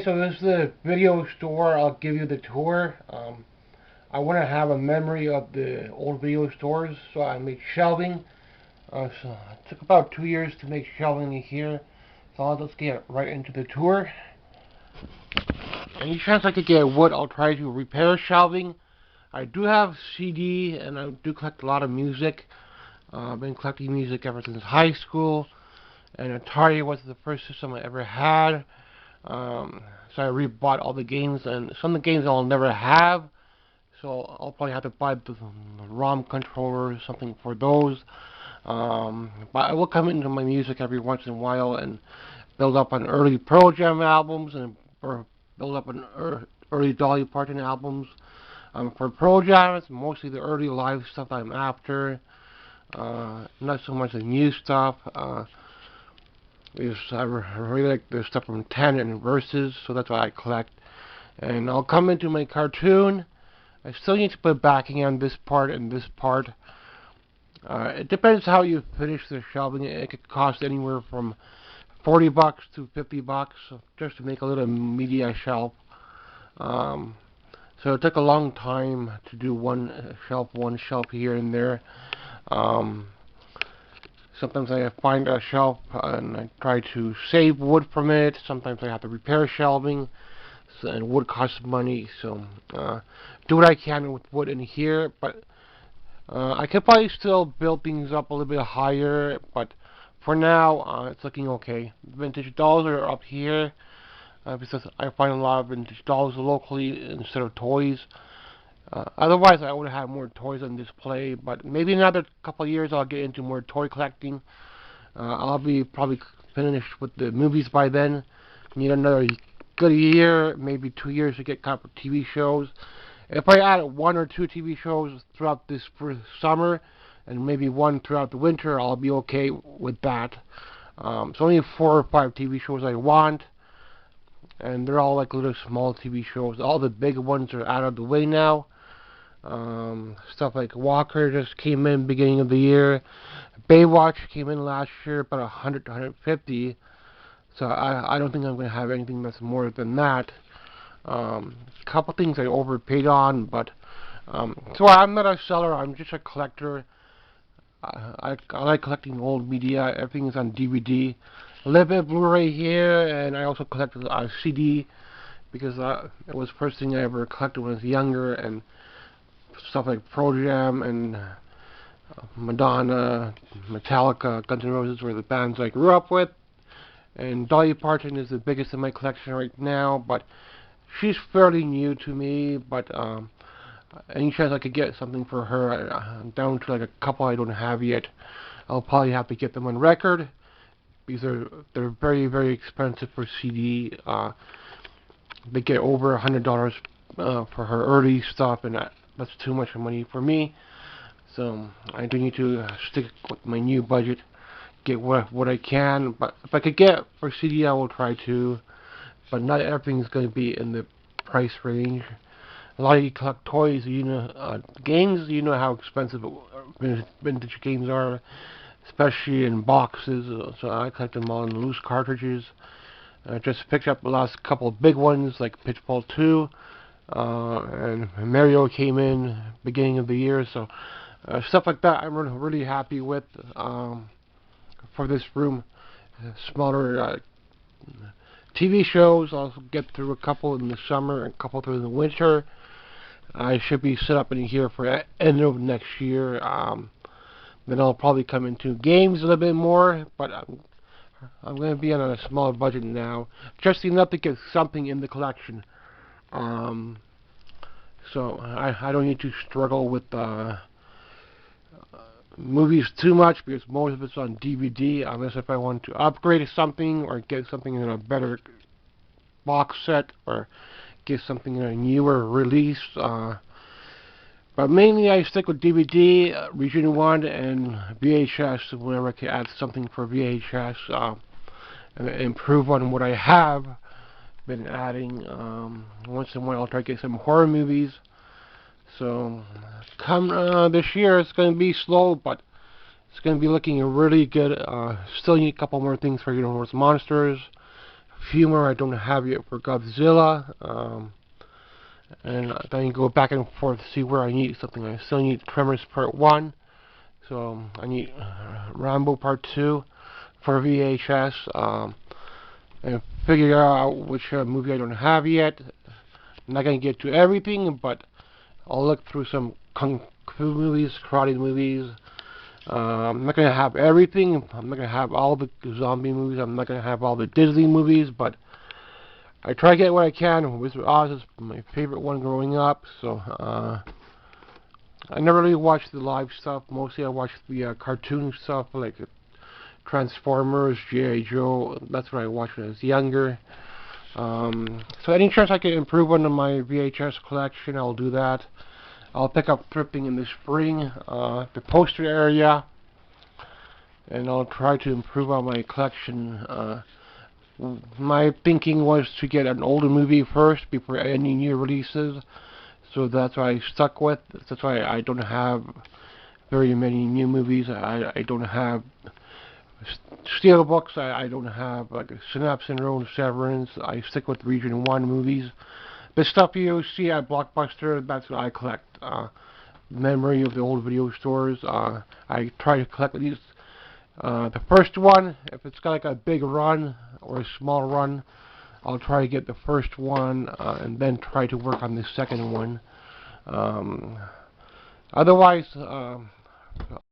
So this is the video store. I'll give you the tour. I want to have a memory of the old video stores, so I made shelving. So it took about 2 years to make shelving in here. So let's get right into the tour. Any chance I could get wood, I'll try to repair shelving. I do have CD, and I do collect a lot of music. I've been collecting music ever since high school, and Atari was the first system I ever had. So I rebought all the games, and some of the games I'll never have, so I'll probably have to buy the ROM controller or something for those. But I will come into my music every once in a while and build up on early Pearl Jam albums or build up on early Dolly Parton albums. For Pearl Jam, it's mostly the early live stuff I'm after, not so much the new stuff. I really like the stuff from 10 and Versus, so that's why I collect. And I'll come into my cartoon. I still need to put backing on this part and this part. It depends how you finish the shelving. It could cost anywhere from $40 to $50 just to make a little media shelf. So it took a long time to do one shelf here and there. Sometimes I find a shelf and I try to save wood from it. Sometimes I have to repair shelving, and wood costs money. So do what I can with wood in here, but I could probably still build things up a little bit higher. But for now, it's looking okay. Vintage dolls are up here because I find a lot of vintage dolls locally instead of toys. Otherwise, I would have had more toys on display, but maybe in another couple of years I'll get into more toy collecting. I'll be probably finished with the movies by then. Need another good year, maybe 2 years to get caught up with TV shows. If I add 1 or 2 TV shows throughout this summer, and maybe 1 throughout the winter, I'll be okay with that. So only 4 or 5 TV shows I want, and they're all like little small TV shows. All the big ones are out of the way now. Stuff like Walker just came in beginning of the year. Baywatch came in last year, about 100 to 150. So I don't think I'm going to have anything that's more than that. A couple things I overpaid on, but so I'm not a seller. I'm just a collector. I like collecting old media. Everything is on DVD. A little bit of Blu-ray here, and I also collected a CD because it was the first thing I ever collected when I was younger, and stuff like Pearl Jam and Madonna, Metallica, Guns N' Roses were the bands I grew up with. And Dolly Parton is the biggest in my collection right now, but she's fairly new to me. But any chance I could get something for her, down to like a couple I don't have yet, I'll probably have to get them on record because they're very, very expensive for CD. They get over $100 for her early stuff, and that's too much money for me. So I do need to stick with my new budget, get what I can. But if I could get for CD, I will try to. But not everything's going to be in the price range. A lot of you collect toys, games. You know how expensive vintage games are, especially in boxes. So I collect them all in loose cartridges. I just picked up the last couple of big ones like Pitfall 2. And Mario came in beginning of the year, so stuff like that I'm really happy with for this room. Smaller TV shows, I'll get through a couple in the summer and a couple through the winter. I should be set up in here for end of next year. Then I'll probably come into games a little bit more, but I'm going to be on a smaller budget now, just enough to get something in the collection. So I don't need to struggle with movies too much because most of it's on DVD, unless if I want to upgrade something or get something in a better box set or get something in a newer release. But mainly I stick with DVD, Region 1, and VHS whenever I can add something for VHS and improve on what I have been adding. Once in a while I'll try to get some horror movies. So come this year it's going to be slow, but it's going to be looking really good. Still need a couple more things for Universal Monsters, few more I don't have yet for Godzilla. And then you go back and forth to see where I need something. I still need Tremors Part 1. So I need Rambo Part 2 for VHS. And figure out which movie I don't have yet. I'm not going to get to everything, but I'll look through some kung fu movies, karate movies. I'm not going to have everything. I'm not going to have all the zombie movies. I'm not going to have all the Disney movies, but I try to get what I can. Wizard of Oz is my favorite one growing up, so I never really watched the live stuff. Mostly I watched the cartoon stuff, like Transformers, G.I. Joe. That's what I watched when I was younger. So any chance I can improve on my VHS collection, I'll do that. I'll pick up thrifting in the spring, the poster area, and I'll try to improve on my collection. My thinking was to get an older movie first before any new releases, so that's what I stuck with. That's why I don't have very many new movies. I don't have steelbooks. I don't have like Synapse Syndrome, Severance. I stick with Region 1 movies. The stuff you see at Blockbuster, that's what I collect. Memory of the old video stores. I try to collect these. The first one, if it's got like a big run or a small run, I'll try to get the first one and then try to work on the second one. Otherwise,